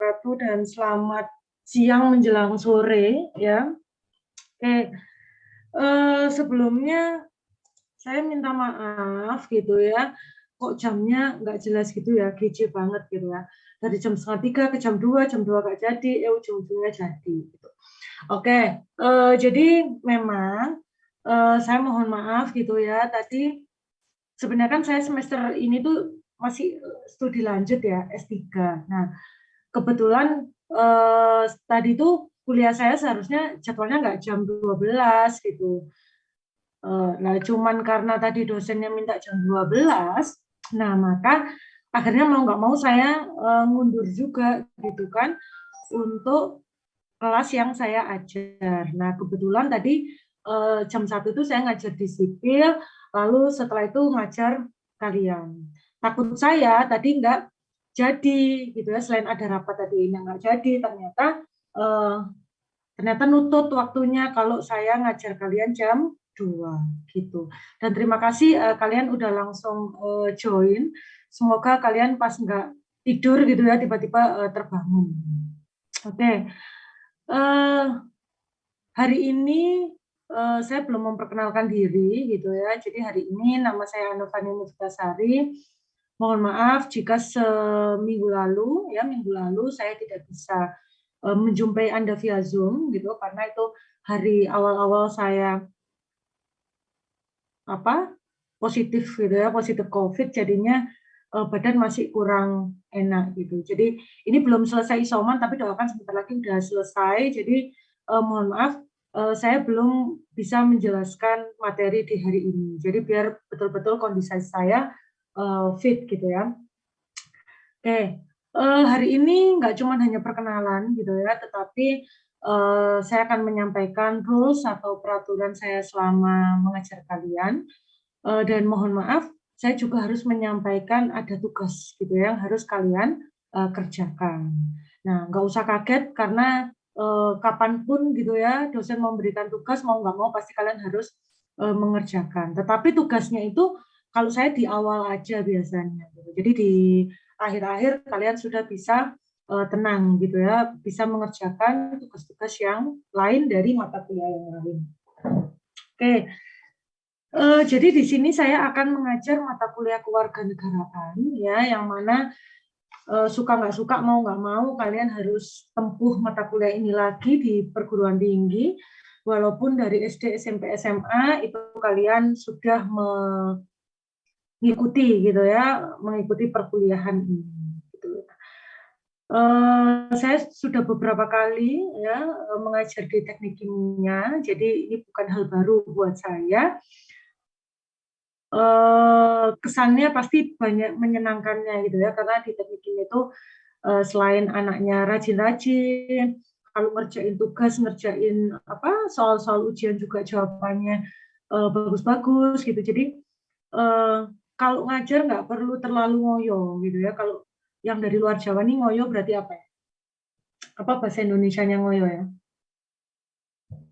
wabarakatuh dan selamat siang menjelang sore ya. Oke, sebelumnya saya minta maaf gitu ya, kok jamnya nggak jelas gitu ya, kece banget gitu ya. Dari jam setengah 3 ke jam 2 nggak jadi, ujung-ujungnya jadi gitu. Oke, jadi memang saya mohon maaf gitu ya, tadi sebenarnya kan saya semester ini tuh masih studi lanjut ya, S3. Nah, kebetulan tadi tuh kuliah saya seharusnya jadwalnya nggak jam 12 gitu. Nah, cuman karena tadi dosennya minta jam 12, nah maka akhirnya mau nggak mau saya ngundur juga gitu kan untuk kelas yang saya ajar. Nah, kebetulan tadi jam 1 itu saya ngajar di sipil, lalu setelah itu ngajar kalian. Takut saya tadi nggak jadi gitu ya, selain ada rapat tadi yang nggak jadi, eh, ternyata nutut waktunya kalau saya ngajar kalian jam 2 gitu. Dan terima kasih kalian udah langsung join. Semoga kalian pas nggak tidur gitu ya tiba-tiba terbangun. Oke. Eh, Hari ini saya belum memperkenalkan diri gitu ya. Jadi hari ini nama saya Anovani Muftasari. Mohon maaf jika minggu lalu saya tidak bisa menjumpai Anda via Zoom gitu karena itu hari awal-awal saya positif gitu ya, positif COVID, jadinya badan masih kurang enak gitu. Jadi ini belum selesai isoman tapi doakan sebentar lagi udah selesai. Jadi mohon maaf saya belum bisa menjelaskan materi di hari ini. Jadi biar betul-betul kondisi saya fit gitu ya. Oke, hari ini nggak cuma hanya perkenalan gitu ya, tetapi saya akan menyampaikan rules atau peraturan saya selama mengajar kalian. Dan mohon maaf, saya juga harus menyampaikan ada tugas gitu ya, yang harus kalian kerjakan. Nah, nggak usah kaget karena kapanpun gitu ya, dosen memberikan tugas mau nggak mau pasti kalian harus mengerjakan. Tetapi tugasnya itu kalau saya di awal aja biasanya. Gitu. Jadi di akhir-akhir kalian sudah bisa tenang gitu ya, bisa mengerjakan tugas-tugas yang lain dari mata kuliah yang lain. Oke, jadi di sini saya akan mengajar mata kuliah kewarganegaraan ya, yang mana suka nggak suka mau nggak mau kalian harus tempuh mata kuliah ini lagi di perguruan tinggi, walaupun dari SD, SMP, SMA itu kalian sudah mengikuti gitu ya, mengikuti perkuliahan ini. Gitu. Saya sudah beberapa kali ya mengajar di teknik kimia, jadi ini bukan hal baru buat saya. Kesannya pasti banyak menyenangkannya gitu ya, karena di teknik kimia itu selain anaknya rajin-rajin, kalau ngerjain tugas, ngerjain soal-soal ujian juga jawabannya bagus-bagus gitu. Jadi kalau ngajar nggak perlu terlalu ngoyo gitu ya. Kalau yang dari luar Jawa nih ngoyo berarti apa ya? Apa bahasa Indonesianya ngoyo ya?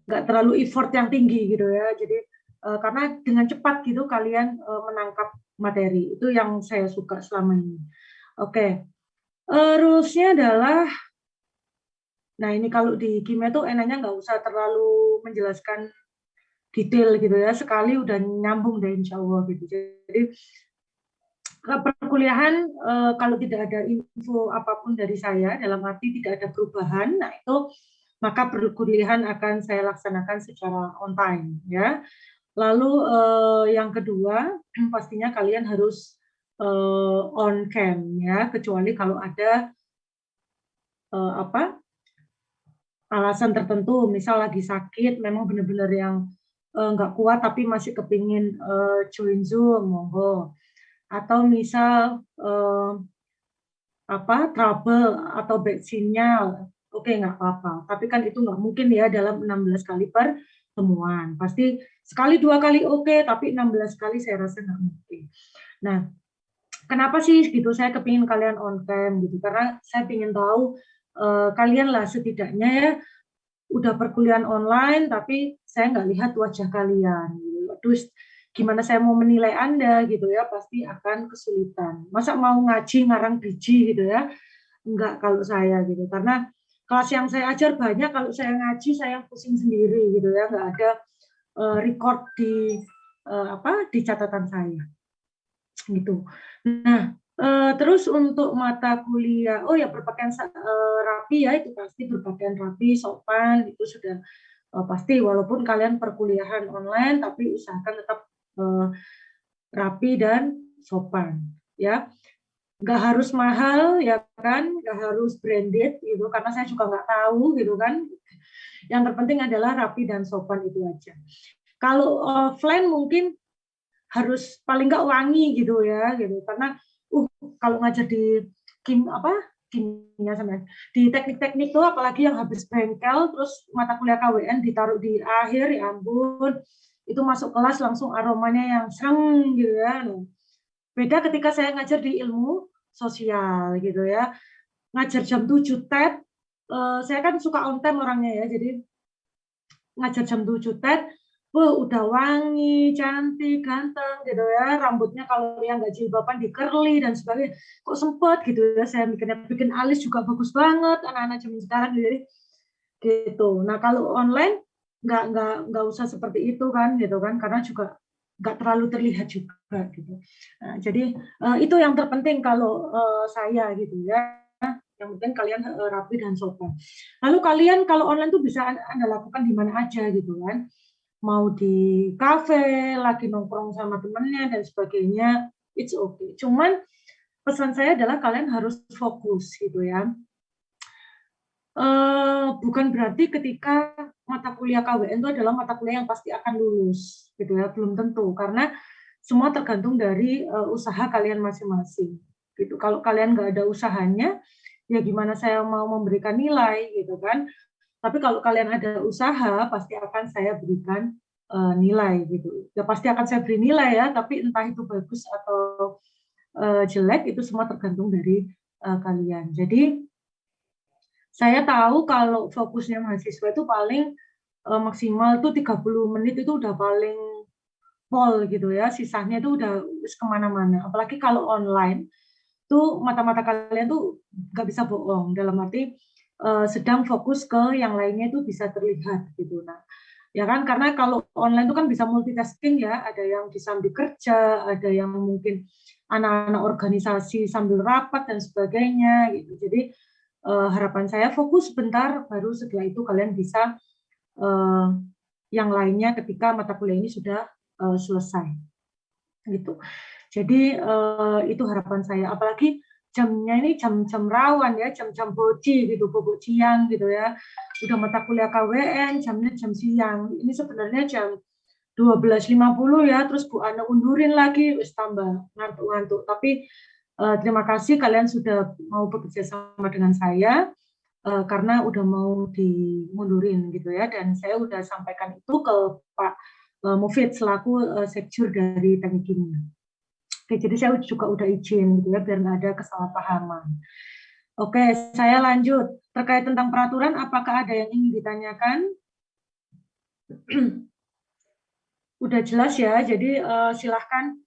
Nggak terlalu effort yang tinggi gitu ya. Jadi karena dengan cepat gitu kalian menangkap materi. Itu yang saya suka selama ini. Oke. Rules-nya adalah, nah ini kalau di kimia tuh enaknya nggak usah terlalu menjelaskan detail gitu ya. Sekali udah nyambung deh insya Allah gitu. Jadi perkuliahan kalau tidak ada info apapun dari saya, dalam arti tidak ada perubahan, nah itu maka perkuliahan akan saya laksanakan secara on time ya. Lalu yang kedua pastinya kalian harus on cam ya, kecuali kalau ada alasan tertentu, misal lagi sakit, memang benar-benar yang nggak kuat tapi masih kepingin join Zoom, monggo. Atau misal trouble atau bad sinyal, oke nggak apa-apa. Tapi kan itu nggak mungkin ya dalam 16 kali pertemuan. Pasti sekali dua kali oke, tapi 16 kali saya rasa nggak mungkin. Nah, kenapa sih gitu saya kepingin kalian on cam gitu? Karena saya ingin tahu kalian lah setidaknya ya udah perkuliahan online, tapi saya nggak lihat wajah kalian. Terus gimana saya mau menilai Anda gitu ya, pasti akan kesulitan. Masa mau ngaji ngarang biji gitu ya, enggak kalau saya gitu, karena kelas yang saya ajar banyak, kalau saya ngaji saya pusing sendiri gitu ya, nggak ada record di di catatan saya gitu. Nah, terus untuk mata kuliah, oh ya berpakaian rapi ya, itu pasti berpakaian rapi, sopan, itu sudah pasti, walaupun kalian perkuliahan online tapi usahakan tetap rapi dan sopan ya. Nggak harus mahal ya kan, nggak harus branded gitu, karena saya juga nggak tahu gitu kan. Yang terpenting adalah rapi dan sopan, itu aja. Kalau offline mungkin harus paling nggak wangi gitu ya, gitu, karena kalau ngajar di kimia sama di teknik-teknik tuh, apalagi yang habis bengkel terus mata kuliah KWN ditaruh di akhir, ya ampun, itu masuk kelas langsung aromanya yang serem gitu ya. Beda ketika saya ngajar di ilmu sosial gitu ya, ngajar jam 7 TET, saya kan suka on time orangnya ya, jadi ngajar jam 7 TET, udah wangi, cantik, ganteng gitu ya, rambutnya kalau yang nggak jilbaban di curly dan sebagainya, kok sempet gitu ya, saya mikirnya bikin alis juga bagus banget, anak-anak zaman sekarang, jadi gitu. Nah kalau online nggak usah seperti itu kan, gitu kan, karena juga nggak terlalu terlihat juga gitu. Nah, jadi itu yang terpenting kalau saya gitu ya. Yang penting kalian rapi dan sopan. Lalu kalian kalau online tuh bisa Anda lakukan di mana aja gitu kan. Mau di kafe, lagi nongkrong sama temennya dan sebagainya, it's okay. Cuman pesan saya adalah kalian harus fokus gitu ya. Bukan berarti ketika mata kuliah KWN itu adalah mata kuliah yang pasti akan lulus gitu ya, belum tentu, karena semua tergantung dari usaha kalian masing-masing gitu. Kalau kalian nggak ada usahanya, ya gimana saya mau memberikan nilai gitu kan. Tapi kalau kalian ada usaha, pasti akan saya berikan nilai gitu. Ya pasti akan saya beri nilai ya, tapi entah itu bagus atau jelek, itu semua tergantung dari kalian. Jadi saya tahu kalau fokusnya mahasiswa itu paling maksimal tuh 30 menit itu udah paling pol gitu ya, sisanya itu udah kemana-mana. Apalagi kalau online, tuh mata-mata kalian tuh nggak bisa bohong, dalam arti sedang fokus ke yang lainnya itu bisa terlihat gitu. Nah, ya kan, karena kalau online itu kan bisa multitasking ya, ada yang disambil kerja, ada yang mungkin anak-anak organisasi sambil rapat dan sebagainya gitu. Jadi harapan saya fokus sebentar, baru setelah itu kalian bisa eh, yang lainnya ketika mata kuliah ini sudah selesai gitu. Jadi itu harapan saya. Apalagi jamnya ini jam-jam rawan ya, jam-jam boci gitu, bobok siang gitu ya. Udah mata kuliah KWN, jamnya jam siang. Ini sebenarnya jam 12.50 ya, terus Bu Ana undurin lagi, wis tambah ngantuk-ngantuk. Tapi terima kasih kalian sudah mau bekerja sama dengan saya karena udah mau dimundurin gitu ya, dan saya udah sampaikan itu ke Pak Mufid selaku sekjur dari teknik kimia. Oke, jadi saya juga udah izin gitu ya, biar nggak ada kesalahpahaman. Oke, saya lanjut. Terkait tentang peraturan, apakah ada yang ingin ditanyakan? Udah jelas ya, jadi silahkan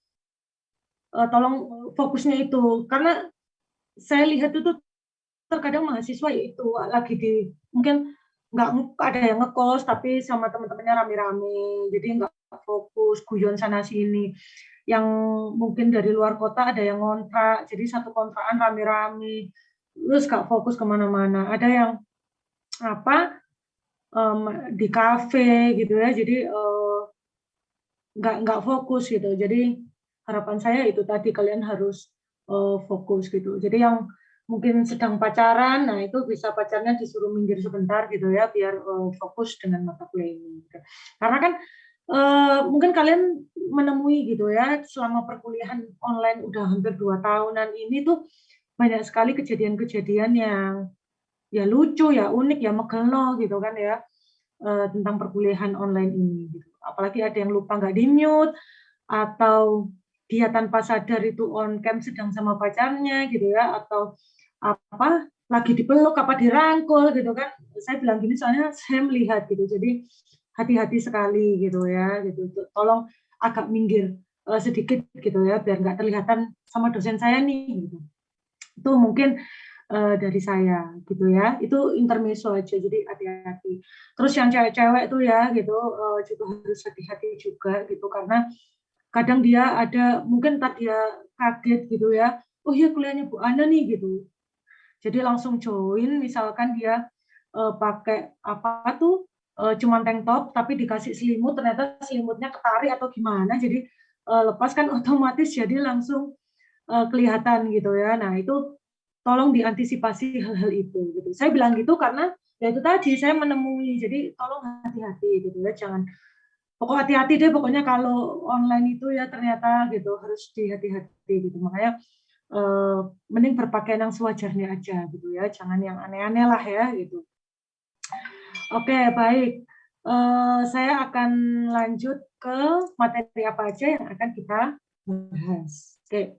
tolong fokusnya itu. Karena saya lihat itu terkadang mahasiswa itu lagi di, mungkin nggak ada yang ngekos, tapi sama teman-temannya rame-rame, jadi nggak fokus, guyon sana sini. Yang mungkin dari luar kota ada yang ngontrak, jadi satu kontrakan rame-rame, terus nggak fokus kemana-mana. Ada yang apa di kafe gitu ya, jadi nggak fokus gitu. Jadi harapan saya itu tadi, kalian harus fokus gitu. Jadi yang mungkin sedang pacaran, nah itu bisa pacarnya disuruh minggir sebentar gitu ya, biar fokus dengan mata kuliah ini. Gitu. Karena kan mungkin kalian menemui gitu ya, selama perkuliahan online udah hampir 2 tahunan ini tuh banyak sekali kejadian-kejadian yang ya lucu, ya unik, ya megelo gitu kan ya, tentang perkuliahan online ini. Gitu. Apalagi ada yang lupa nggak di-mute, atau dia tanpa sadar itu on cam sedang sama pacarnya gitu ya, atau apa lagi dipeluk apa dirangkul gitu kan. Saya bilang gini soalnya saya melihat gitu, jadi hati-hati sekali gitu ya, gitu. Tolong agak minggir sedikit gitu ya, biar nggak terlihatan sama dosen saya nih gitu. Itu mungkin dari saya gitu ya. Itu intermezzo aja, jadi hati-hati. Terus yang cewek-cewek tuh ya gitu juga harus hati-hati juga gitu, karena kadang dia ada mungkin tadi dia kaget gitu ya, oh iya kuliahnya Bu Ana nih gitu. Jadi langsung join, misalkan dia pakai apa tuh cuman tank top tapi dikasih selimut, ternyata selimutnya ketarik atau gimana, jadi lepas kan otomatis jadi langsung kelihatan gitu ya. Nah itu tolong diantisipasi hal-hal itu gitu. Saya bilang gitu karena ya itu tadi saya menemui, jadi tolong hati-hati gitu ya, jangan pokok hati-hati deh pokoknya kalau online itu ya, ternyata gitu harus dihati-hati gitu. Makanya eh, mending berpakaian yang sewajarnya aja gitu ya, jangan yang aneh-aneh lah ya gitu. Oke, baik. Saya akan lanjut ke materi apa aja yang akan kita bahas. Oke.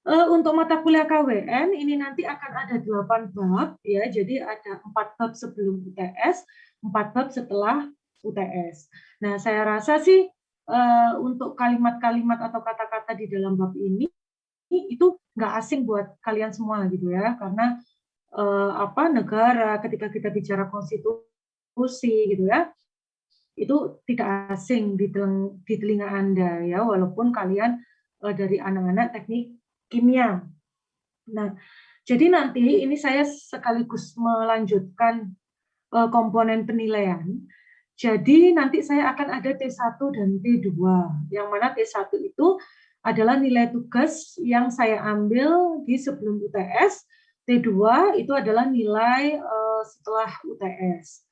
Untuk mata kuliah KWN ini nanti akan ada 8 bab ya. Jadi ada 4 bab sebelum UTS, 4 bab setelah UTS. Nah, saya rasa sih untuk kalimat-kalimat atau kata-kata di dalam bab ini itu nggak asing buat kalian semua gitu ya, karena apa negara ketika kita bicara konstitusi gitu ya, itu tidak asing di telinga Anda ya, walaupun kalian dari anak-anak teknik kimia. Nah, jadi nanti ini saya sekaligus melanjutkan komponen penilaian. Jadi nanti saya akan ada T1 dan T2. Yang mana T1 itu adalah nilai tugas yang saya ambil di sebelum UTS. T2 itu adalah nilai setelah UTS.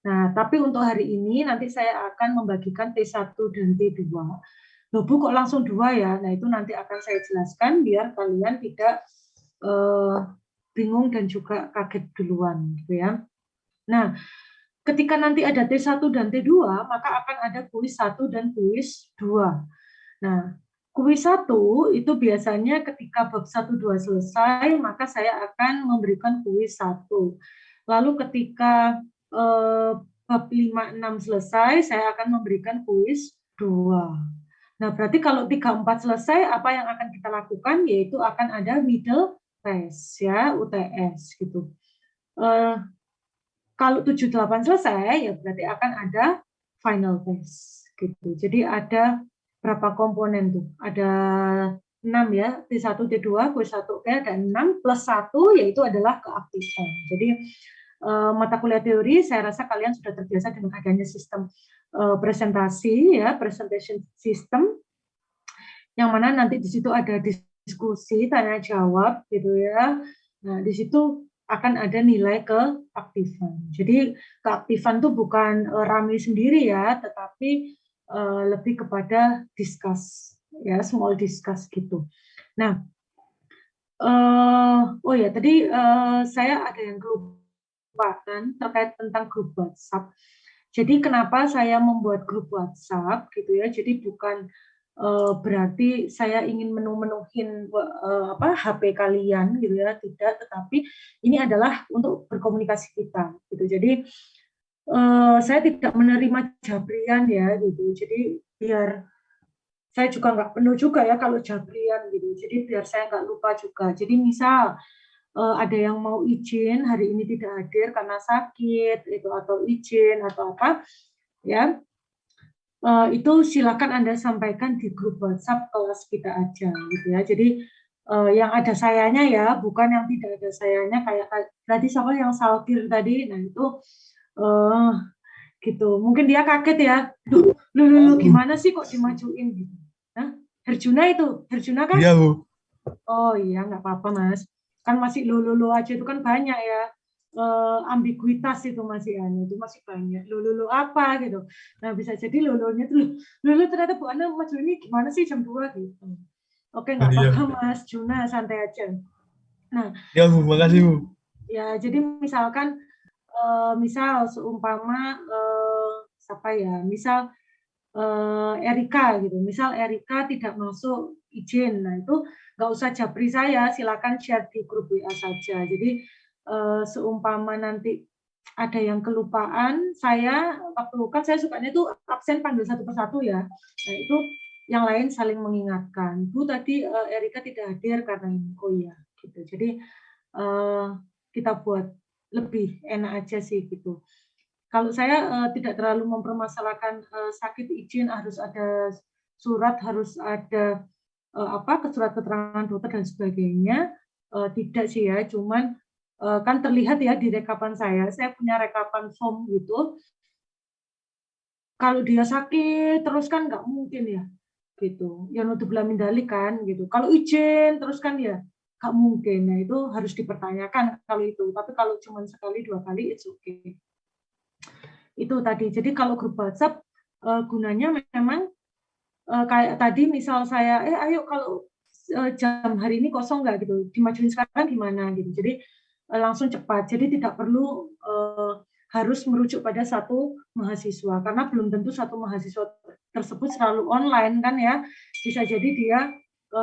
Nah, tapi untuk hari ini nanti saya akan membagikan T1 dan T2. Loh Bu, kok langsung 2 ya? Nah, itu nanti akan saya jelaskan biar kalian tidak bingung dan juga kaget duluan gitu ya. Nah, ketika nanti ada T1 dan T2, maka akan ada kuis 1 dan kuis 2. Nah, kuis 1 itu biasanya ketika bab 1 2 selesai, maka saya akan memberikan kuis 1. Lalu ketika bab 5 6 selesai, saya akan memberikan kuis 2. Nah, berarti kalau 3 4 selesai, apa yang akan kita lakukan yaitu akan ada middle test ya, UTS gitu. Kalau 7 8 selesai ya berarti akan ada final test gitu. Jadi ada berapa komponen tuh? Ada 6 ya, T1 T2 kuis 1 oke, ada 6 plus 1 yaitu adalah keaktifan. Jadi mata kuliah teori saya rasa kalian sudah terbiasa dengan adanya sistem presentasi ya, presentation system, yang mana nanti di situ ada diskusi, tanya jawab gitu ya. Nah, di situ akan ada nilai keaktifan. Jadi keaktifan itu bukan rame sendiri ya, tetapi lebih kepada discuss ya, small discuss gitu. Nah, oh ya tadi saya ada yang kelupaan terkait tentang grup WhatsApp. Jadi kenapa saya membuat grup WhatsApp gitu ya? Jadi bukan berarti saya ingin menuhin HP kalian gitu ya, tidak. Tetapi ini adalah untuk berkomunikasi kita gitu. Jadi saya tidak menerima jabrian ya gitu. Jadi biar saya juga nggak penuh juga ya kalau jabrian gitu. Jadi biar saya nggak lupa juga. Jadi misal ada yang mau izin hari ini tidak hadir karena sakit itu atau izin atau apa ya, itu silakan Anda sampaikan di grup WhatsApp kelas kita aja gitu ya. Jadi yang ada sayanya ya, bukan yang tidak ada sayanya kayak tadi siapa yang Salkir tadi. Nah itu uh, gitu. Mungkin dia kaget ya. Lu gimana sih kok dimajuin gitu. Nah, Herjuna itu, Herjuna kan? Iya, Bu. Oh iya, nggak apa-apa Mas. Kan masih lu aja itu kan banyak ya. Ambiguitas itu masih itu masih banyak. Lu apa gitu. Nah, bisa jadi lulunya tuh lulu ternyata Bu Ana Mas ini gimana sih jam 2 gitu. Oke, Oh, nggak apa-apa iya. Mas Juna, santai aja. Nah, Iya, Bu. Makasih, Bu. ya jadi misalkan misal seumpama siapa ya? Misal Erika gitu. Misal Erika tidak masuk izin, nah itu nggak usah japri saya, silakan share di grup WA saja. Jadi seumpama nanti ada yang kelupaan, saya waktu kan saya sukanya itu absen panggil satu persatu ya. Nah itu yang lain saling mengingatkan. Bu tadi Erika tidak hadir karena ini. Oh iya, gitu. Jadi kita buat lebih enak aja sih gitu. Kalau saya tidak terlalu mempermasalahkan sakit izin harus ada surat, harus ada surat keterangan dokter dan sebagainya. Tidak sih ya, cuman kan terlihat ya di rekapan saya punya rekapan form gitu. Kalau dia sakit terus kan nggak mungkin ya gitu. Ya nutup mindali kan gitu. Kalau izin terus kan ya nggak mungkin. Nah itu harus dipertanyakan kalau itu. Tapi kalau cuma sekali 2 kali it's okay. Itu tadi. Jadi kalau grup WhatsApp gunanya memang kayak tadi misal saya ayo kalau jam hari ini kosong nggak gitu, dimajuin sekarang gimana gitu. Jadi langsung cepat. Jadi tidak perlu harus merujuk pada satu mahasiswa karena belum tentu satu mahasiswa tersebut selalu online kan ya. Bisa jadi dia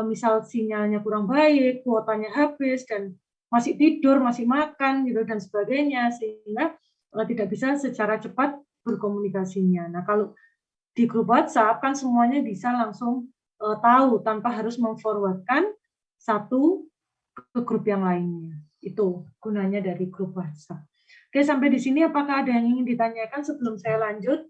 misal sinyalnya kurang baik, kuotanya habis dan masih tidur, masih makan gitu dan sebagainya sehingga tidak bisa secara cepat berkomunikasinya. Nah, kalau di grup WhatsApp kan semuanya bisa langsung tahu tanpa harus memforwardkan satu ke grup yang lainnya. Itu gunanya dari grup WhatsApp. Oke, sampai di sini apakah ada yang ingin ditanyakan sebelum saya lanjut?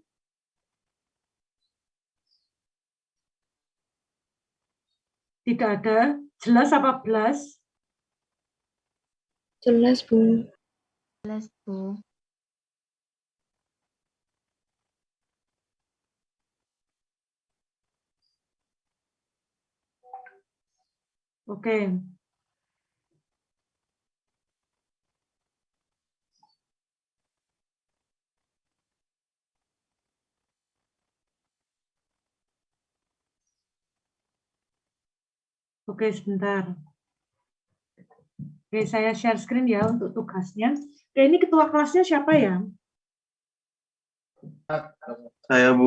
Tidak ada. Jelas apa belas? Jelas, Bu. Jelas, Bu. Oke. Oke, sebentar. Oke, saya share screen ya untuk tugasnya. Oke, ini ketua kelasnya siapa ya? Saya, Bu.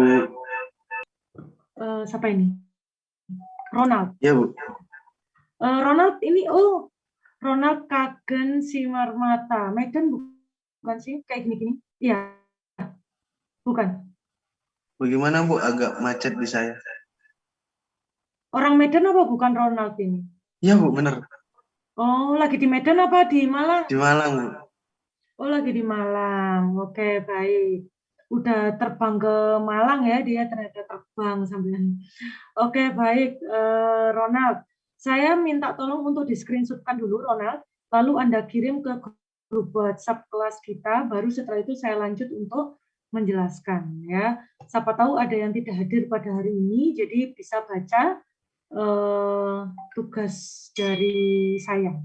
Siapa ini? Ronald. Ya, Bu. Ronald ini, Ronald Kagen Simarmata. Medan bukan sih? Kayak gini-gini? Iya. Bukan. Bagaimana, Bu? Agak macet di saya. Orang Medan apa bukan Ronald ini? Iya, Bu, benar. Oh, lagi di Medan apa di Malang? Di Malang, Bu. Oh, lagi di Malang. Oke, baik. Udah terbang ke Malang ya, dia ternyata terbang sambil. Oke, baik. Ronald, saya minta tolong untuk di-screenshot-kan dulu, Ronald. Lalu Anda kirim ke grup WhatsApp kelas kita, baru setelah itu saya lanjut untuk menjelaskan. Ya, siapa tahu ada yang tidak hadir pada hari ini, jadi bisa baca tugas dari saya.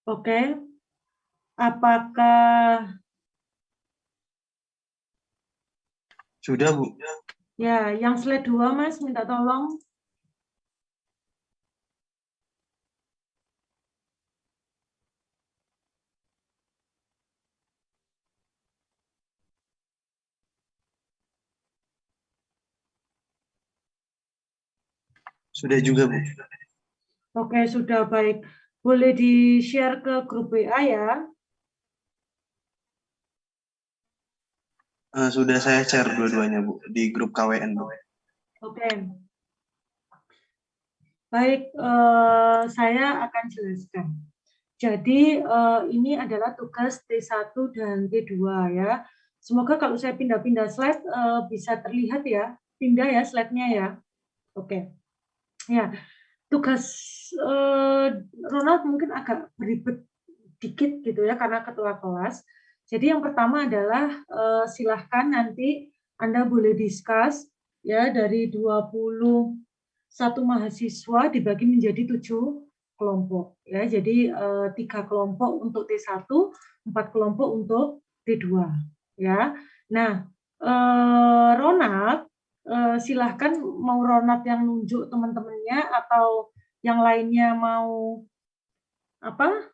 Oke, apakah Sudah, Bu. ya yang slide 2, Mas, minta tolong. Sudah juga, Bu. Oke, sudah baik. Boleh di-share ke grup WA ya. Sudah saya share dua-duanya, Bu, di grup KWN, Bu. Oke. Baik, saya akan jelaskan. Jadi ini adalah tugas T1 dan T2 ya. Semoga kalau saya pindah-pindah slide bisa terlihat ya. Pindah ya slide-nya ya. Oke. Ya, tugas Ronald mungkin agak beribet dikit gitu ya karena ketua kelas. Jadi yang pertama adalah silahkan nanti Anda boleh discuss ya dari 21 mahasiswa dibagi menjadi 7 kelompok ya. Jadi 3 kelompok untuk T1, 4 kelompok untuk T2 ya. Nah, Ronald silahkan mau Ronald yang nunjuk teman-temannya atau yang lainnya mau apa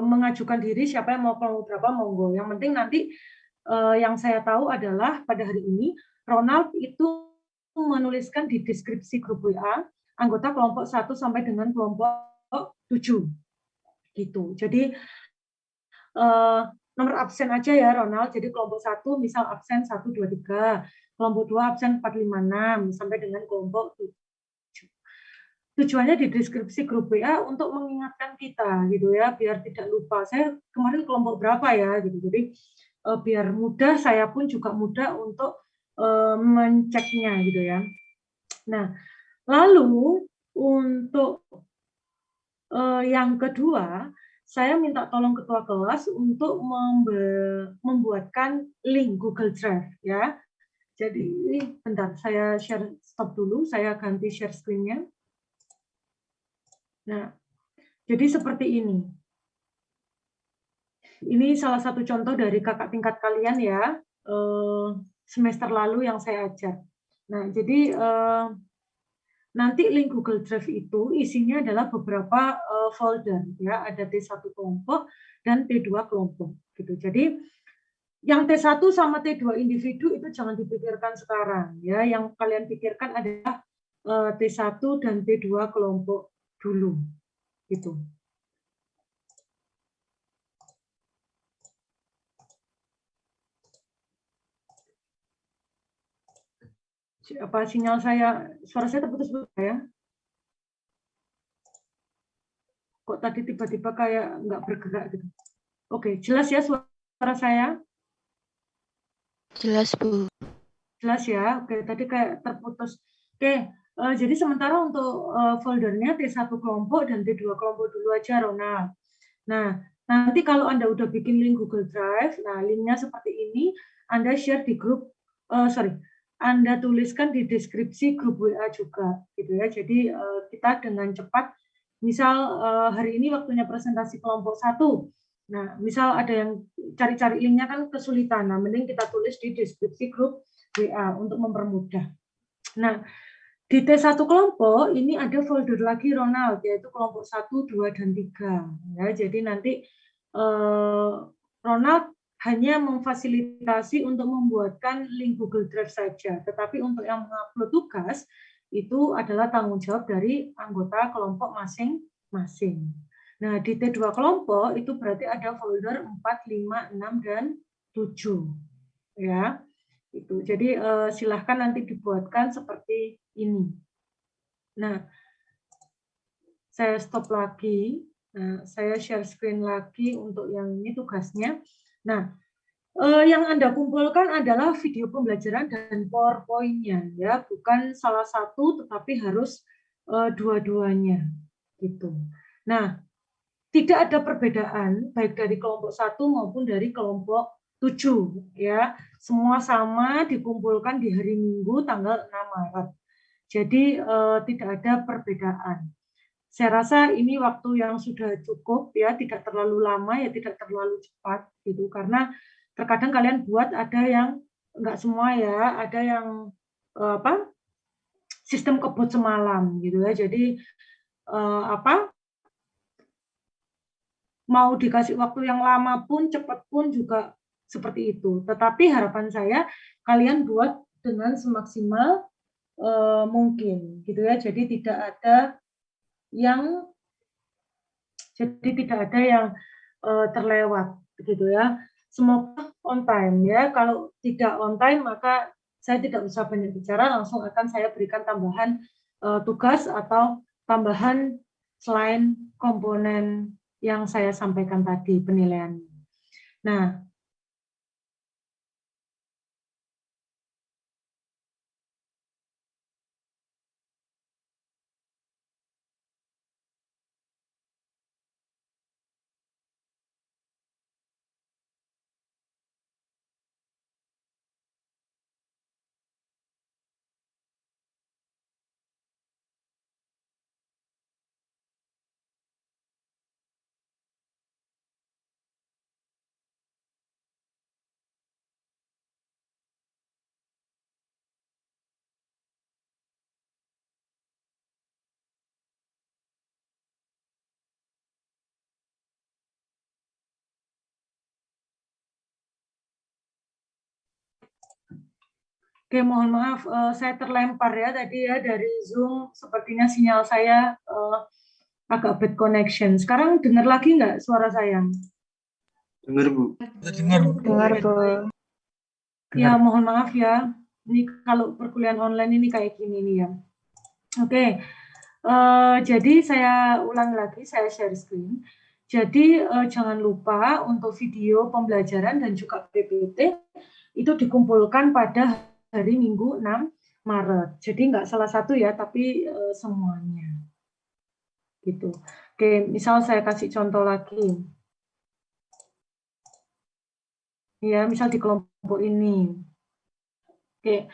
mengajukan diri siapa yang mau kelompok berapa monggo. Yang penting nanti yang saya tahu adalah pada hari ini Ronald itu menuliskan di deskripsi grup WA anggota kelompok 1 sampai dengan kelompok 7. Gitu. Jadi nomor absen aja ya Ronald. Jadi kelompok 1 misal absen 1, 2, 3. Kelompok 2 absen 4, 5, 6 sampai dengan kelompok 7. Tujuannya di deskripsi grup WA untuk mengingatkan kita gitu ya, biar tidak lupa. Saya kemarin kelompok berapa ya gitu. Jadi biar mudah, saya pun juga mudah untuk menceknya gitu ya. Nah, lalu untuk yang kedua, saya minta tolong ketua kelas untuk membuatkan link Google Drive ya. Jadi bentar, saya share stop dulu, saya ganti share screen-nya. Nah, jadi seperti ini. Ini salah satu contoh dari kakak tingkat kalian ya, semester lalu yang saya ajar. Nah, jadi nanti link Google Drive itu isinya adalah beberapa folder ya, ada T1 kelompok dan T2 kelompok gitu. Jadi yang T1 sama T2 individu itu jangan dipikirkan sekarang ya, yang kalian pikirkan adalah T1 dan T2 kelompok dulu gitu. Apa sinyal suara saya terputus-putus ya? Kok tadi tiba-tiba kayak nggak bergerak gitu. Oke, jelas ya suara saya? Jelas, Bu. Jelas ya? Oke, tadi kayak terputus. Oke, jadi sementara untuk foldernya T1 kelompok dan T2 kelompok dulu aja, Ronald. Nah, nanti kalau Anda udah bikin link Google Drive, nah linknya seperti ini, Anda share di grup, Anda tuliskan di deskripsi grup WA juga, gitu ya. Jadi kita dengan cepat, misal hari ini waktunya presentasi kelompok 1. Nah, misal ada yang cari-cari linknya kan kesulitan, nah mending kita tulis di deskripsi grup WA untuk mempermudah. Nah, di T1 kelompok ini ada folder lagi Ronald, yaitu kelompok 1, 2, dan 3. Ya, jadi nanti Ronald hanya memfasilitasi untuk membuatkan link Google Drive saja, tetapi untuk yang mengupload tugas itu adalah tanggung jawab dari anggota kelompok masing-masing. Nah, di T2 kelompok itu berarti ada folder 4, 5, 6, dan 7. Ya, itu. Jadi silahkan nanti dibuatkan seperti ini. Nah, saya stop lagi. Nah, saya share screen lagi untuk yang ini tugasnya. Nah, yang Anda kumpulkan adalah video pembelajaran dan PowerPoint-nya ya, bukan salah satu tetapi harus dua-duanya gitu. Nah, tidak ada perbedaan baik dari kelompok 1 maupun dari kelompok 7 ya. Semua sama dikumpulkan di hari Minggu tanggal 6 Maret. Jadi tidak ada perbedaan. Saya rasa ini waktu yang sudah cukup ya, tidak terlalu lama ya, tidak terlalu cepat gitu, karena terkadang kalian buat ada yang enggak semua ya, ada yang sistem kebut semalam gitu ya. Jadi mau dikasih waktu yang lama pun, cepat pun juga seperti itu. Tetapi harapan saya kalian buat dengan semaksimal mungkin gitu ya. Jadi tidak ada yang terlewat gitu ya. Semoga on time ya. Kalau tidak on time maka saya tidak usah banyak bicara, langsung akan saya berikan tambahan tugas atau tambahan selain komponen yang saya sampaikan tadi penilaian. Nah, Oke, mohon maaf, saya terlempar ya tadi ya dari Zoom. Sepertinya sinyal saya agak bad connection. Sekarang dengar lagi nggak suara saya? Dengar, Bu. Dengar, Bu. Ya, mohon maaf ya. Ini kalau perkuliahan online ini kayak gini nih ya. Oke, jadi saya ulang lagi, saya share screen. Jadi jangan lupa untuk video pembelajaran dan juga PPT itu dikumpulkan pada hari Minggu 6 Maret. Jadi nggak salah satu ya, tapi semuanya. Gitu. Oke, misal saya kasih contoh lagi. Ya, misal di kelompok ini. Oke,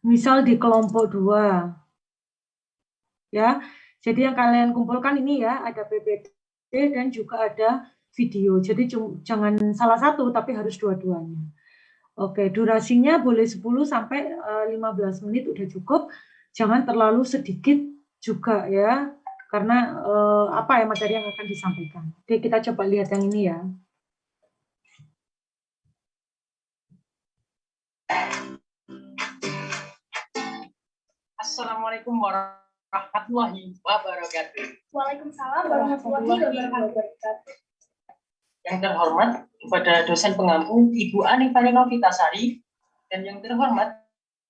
misal di kelompok 2. Ya, jadi yang kalian kumpulkan ini ya, ada PPT dan juga ada video. Jadi jangan salah satu, tapi harus dua-duanya. Oke, durasinya boleh 10 sampai 15 menit udah cukup. Jangan terlalu sedikit juga ya, karena apa ya materi yang akan disampaikan. Oke, kita coba lihat yang ini ya. Assalamualaikum warahmatullahi wabarakatuh. Waalaikumsalam warahmatullahi wabarakatuh. Yang terhormat kepada dosen pengampu Ibu Ani Novita-Sari dan yang terhormat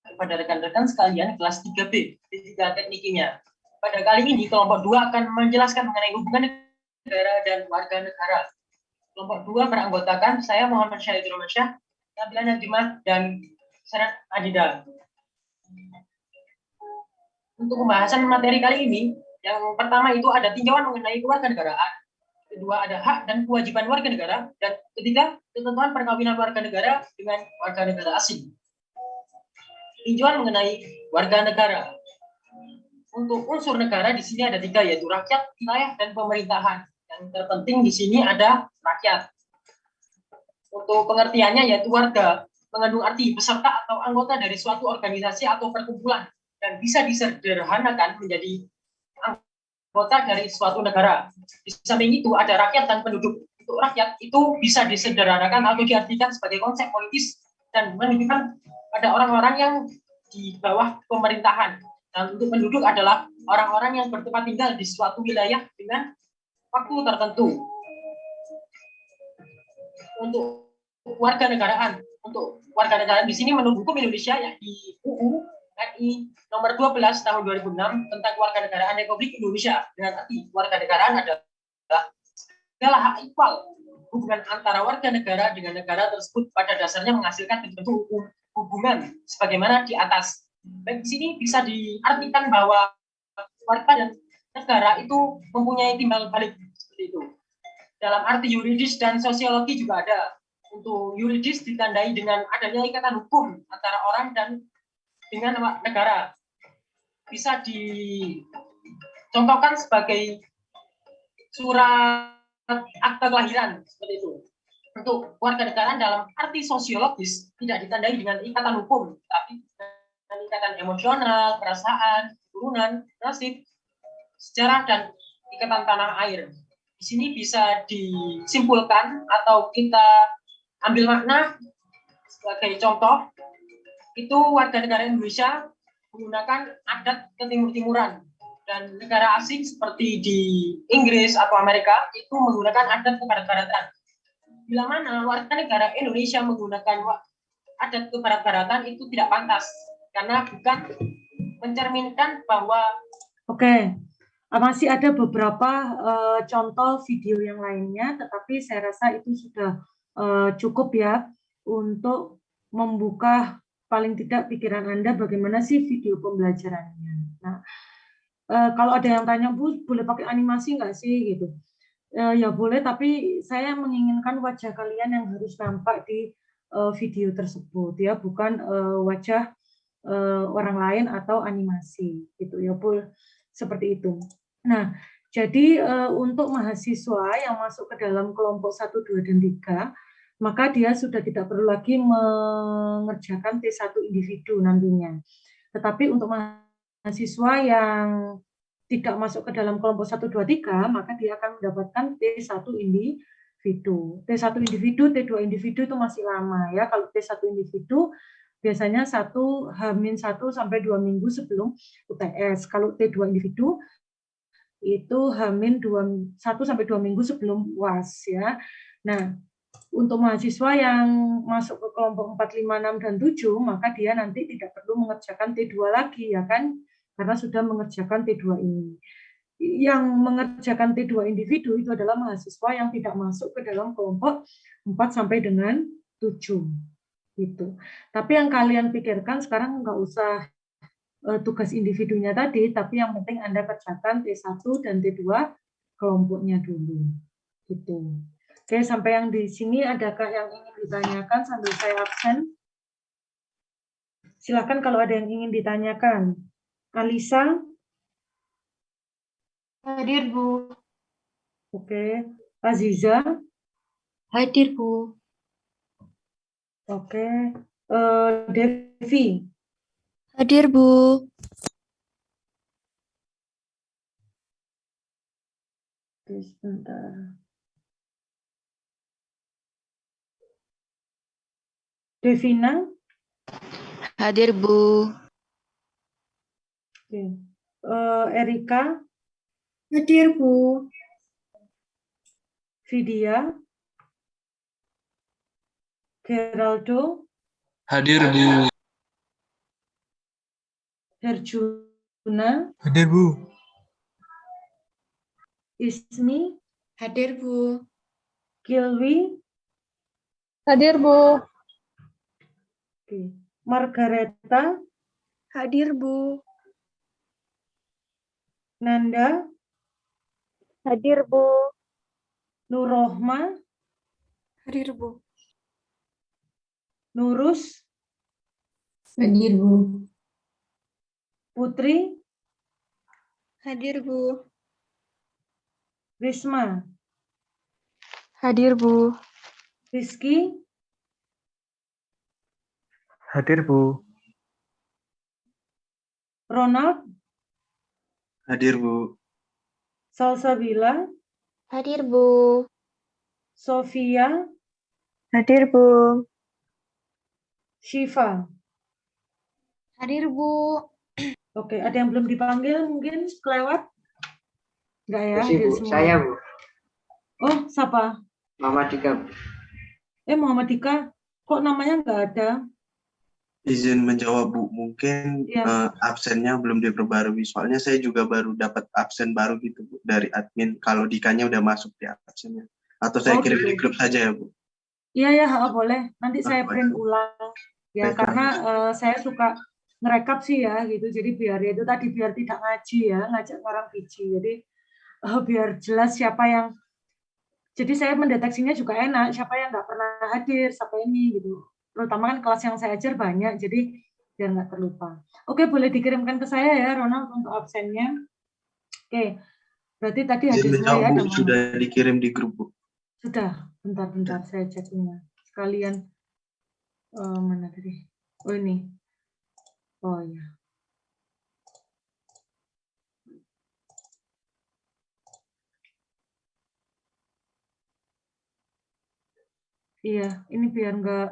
kepada rekan-rekan sekalian kelas 3B D3 Teknik Kimia. Pada kali ini kelompok 2 akan menjelaskan mengenai hubungan negara dan warga negara. Kelompok 2 beranggotakan saya Muhammad Syahidul Mansyah, Nabila Najimah dan Sarat Adida. Untuk pembahasan materi kali ini, yang pertama itu ada tinjauan mengenai kewarganegaraan, kedua ada hak dan kewajiban warga negara, dan ketiga ketentuan perkawinan warga negara dengan warga negara asing. Tinjauan mengenai warga negara. Untuk unsur negara di sini ada 3, yaitu rakyat, wilayah, dan pemerintahan. Yang terpenting di sini ada rakyat. Untuk pengertiannya yaitu warga mengandung arti peserta atau anggota dari suatu organisasi atau perkumpulan dan bisa disederhanakan menjadi anggota dari suatu negara. Di samping itu ada rakyat dan penduduk. Untuk rakyat itu bisa disederhanakan atau diartikan sebagai konsep politis dan menunjukkan ada orang-orang yang di bawah pemerintahan. Dan untuk penduduk adalah orang-orang yang bertempat tinggal di suatu wilayah dengan waktu tertentu. Untuk warga negaraan di sini menurut hukum Indonesia ya di UU RI nomor 12 tahun 2006 tentang Kewarganegaraan Republik Indonesia, dengan arti kewarganegaraan adalah hak equal hubungan antara warga negara dengan negara tersebut pada dasarnya menghasilkan bentuk hubungan sebagaimana di atas. Baik, di sini bisa diartikan bahwa warga dan negara itu mempunyai timbal balik seperti itu. Dalam arti yuridis dan sosiologi juga ada. Untuk yuridis ditandai dengan adanya ikatan hukum antara orang dan dengan negara. Bisa dicontohkan sebagai surat akta kelahiran seperti itu. Untuk warganegaraan dalam arti sosiologis tidak ditandai dengan ikatan hukum, tapi dengan ikatan emosional, perasaan, keturunan, nasib, sejarah, dan ikatan tanah air. Di sini bisa disimpulkan atau kita ambil makna sebagai contoh, itu warga negara Indonesia menggunakan adat ketimur-timuran, dan negara asing seperti di Inggris atau Amerika itu menggunakan adat kebarat-baratan. Bila mana warga negara Indonesia menggunakan adat kebarat-baratan itu tidak pantas, karena bukan mencerminkan bahwa masih ada beberapa contoh video yang lainnya, tetapi saya rasa itu sudah cukup ya untuk membuka paling tidak pikiran Anda bagaimana sih video pembelajarannya. Nah, kalau ada yang tanya, Bu, boleh pakai animasi nggak sih gitu? Ya boleh, tapi saya menginginkan wajah kalian yang harus nampak di video tersebut ya, bukan wajah orang lain atau animasi gitu ya, Bu. Seperti itu. Nah, jadi untuk mahasiswa yang masuk ke dalam kelompok 1, 2, dan 3, maka dia sudah tidak perlu lagi mengerjakan T1 individu nantinya. Tetapi untuk mahasiswa yang tidak masuk ke dalam kelompok 1, 2, 3, maka dia akan mendapatkan T1 individu. T1 individu, T2 individu itu masih lama ya. Kalau T1 individu biasanya 1 sampai 2 minggu sebelum UTS. Kalau T2 individu itu H-1 sampai 2 minggu sebelum UAS ya. Nah, untuk mahasiswa yang masuk ke kelompok 4, 5, 6, dan 7, maka dia nanti tidak perlu mengerjakan T2 lagi ya kan, karena sudah mengerjakan T2 ini. Yang mengerjakan T2 individu itu adalah mahasiswa yang tidak masuk ke dalam kelompok 4 sampai dengan 7. Gitu. Tapi yang kalian pikirkan sekarang nggak usah tugas individunya tadi, tapi yang penting Anda kerjakan T1 dan T2 kelompoknya dulu. Gitu. Oke, sampai yang di sini adakah yang ingin ditanyakan sambil saya absen? Silakan kalau ada yang ingin ditanyakan. Alisa? Hadir, Bu. Oke. Aziza? Hadir, Bu. Oke. Devi? Hadir, Bu. Oke, sebentar. Devina? Hadir, Bu. Oke. Erika? Hadir, Bu. Vidya? Geraldo? Hadir, Bu. Herjuna? Hadir, Bu. Ismi? Hadir, Bu. Kilwi? Hadir, Bu. Oke. Margareta? Hadir, Bu. Nanda? Hadir, Bu. Nurohma? Hadir, Bu. Nurus? Hadir, Bu. Putri? Hadir, Bu. Risma? Hadir, Bu. Rizky? Hadir, Bu. Ronald? Hadir, Bu. Salsabila? Hadir, Bu. Sofia? Hadir, Bu. Shiva? Hadir, Bu. Oke, ada yang belum dipanggil mungkin kelewat? Enggak ya? Masih, Hadir Bu. semua. Saya, Bu. Oh, siapa? Mama Dika. Muhammad Dika. Kok namanya enggak ada? Izin menjawab, Bu. Mungkin Ya. absennya belum diperbarui. Soalnya saya juga baru dapat absen baru gitu, Bu, dari admin. Kalau Dikanya udah masuk di absennya. Atau saya Oh, kirim gitu. di grup saja ya, Bu. Iya, ya, boleh. Nanti saya Oh, print baik. ulang. Ya, Baiklah. karena saya suka ngerekap sih ya, gitu. Jadi biar itu tadi, biar tidak ngaji ya, ngajak orang biji. Jadi biar jelas siapa yang, jadi saya mendeteksinya juga enak, siapa yang nggak pernah hadir, siapa ini, gitu. Terutama kan kelas yang saya ajar banyak, jadi biar nggak terlupa. Oke, boleh dikirimkan ke saya ya, Ronald, untuk absennya. Oke, berarti tadi Izin hadir semua menjawab, ya. Bu. Nama. Sudah dikirim di grup, Bu. Sudah, bentar saya ceknya. Sekalian, mana tadi? Oh ini. Oh ya. Iya, ini biar enggak.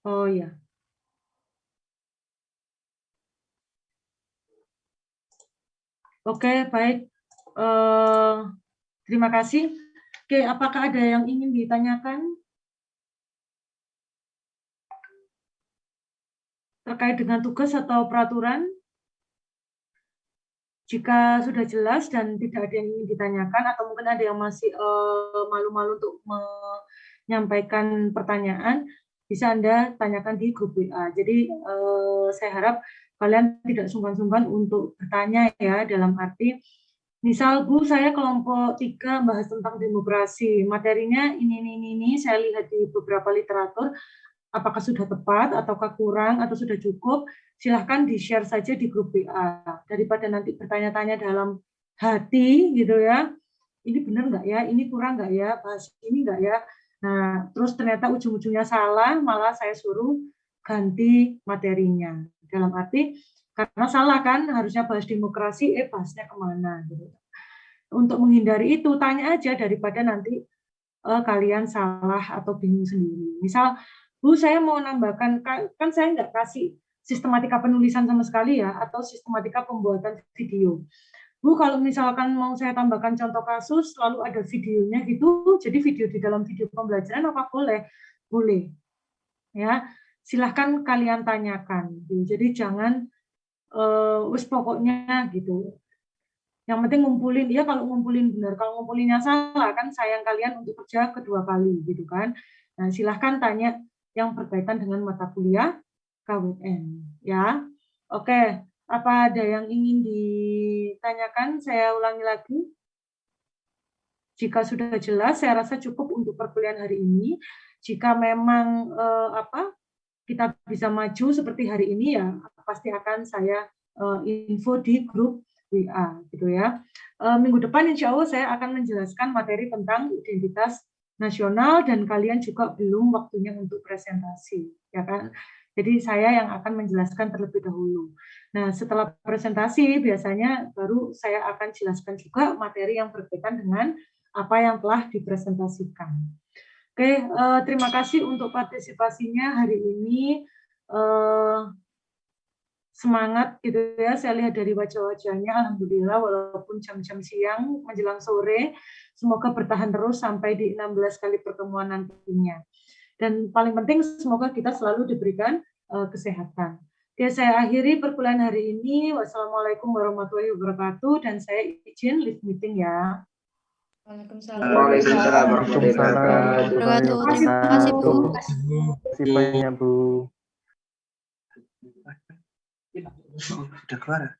Oh ya. Oke, baik. Terima kasih. Oke, apakah ada yang ingin ditanyakan terkait dengan tugas atau peraturan? Jika sudah jelas dan tidak ada yang ingin ditanyakan, atau mungkin ada yang masih malu-malu untuk menyampaikan pertanyaan, bisa Anda tanyakan di grup WA. Jadi saya harap kalian tidak sungkan-sungkan untuk bertanya ya, dalam arti, misal Bu, saya kelompok 3 bahas tentang demokrasi, materinya ini, saya lihat di beberapa literatur, apakah sudah tepat ataukah kurang atau sudah cukup, silahkan di-share saja di grup WA. Daripada nanti bertanya-tanya dalam hati gitu ya, ini benar nggak ya, ini kurang nggak ya, bahas ini nggak ya. Nah, terus ternyata ujung-ujungnya salah, malah saya suruh ganti materinya. Dalam arti, karena salah kan, harusnya bahas demokrasi, bahasnya kemana. Gitu. Untuk menghindari itu, tanya aja daripada nanti kalian salah atau bingung sendiri. Misal, Bu, saya mau nambahkan, kan saya nggak kasih sistematika penulisan sama sekali ya, atau sistematika pembuatan video. Bu, kalau misalkan mau saya tambahkan contoh kasus, lalu ada videonya gitu, jadi video di dalam video pembelajaran apa boleh? Boleh. Ya, silahkan kalian tanyakan. Jadi jangan, wis pokoknya gitu. Yang penting ngumpulin, ya kalau ngumpulin benar, kalau ngumpulinnya salah kan sayang kalian untuk kerja kedua kali gitu kan. Nah, silahkan tanya yang berkaitan dengan mata kuliah KWN ya. Oke, apa ada yang ingin ditanyakan? Saya ulangi lagi. Jika sudah jelas, saya rasa cukup untuk perkuliahan hari ini. Jika memang kita bisa maju seperti hari ini ya, pasti akan saya info di grup WA gitu ya. Minggu depan insya Allah saya akan menjelaskan materi tentang identitas nasional dan kalian juga belum waktunya untuk presentasi ya kan. Jadi saya yang akan menjelaskan terlebih dahulu. Nah, setelah presentasi biasanya baru saya akan jelaskan juga materi yang berkaitan dengan apa yang telah dipresentasikan. Oke, terima kasih untuk partisipasinya hari ini. Semangat gitu ya, saya lihat dari wajah-wajahnya, alhamdulillah walaupun jam-jam siang menjelang sore, semoga bertahan terus sampai di 16 kali pertemuan nantinya. Dan paling penting semoga kita selalu diberikan kesehatan. Oke, saya akhiri perkuliahan hari ini. Wassalamualaikum warahmatullahi wabarakatuh dan saya izin live meeting ya. Waalaikumsalam. Waalaikumsalam warahmatullahi wabarakatuh. Terima kasih, Bu. Terima kasih banyak, Bu. Udah keluar.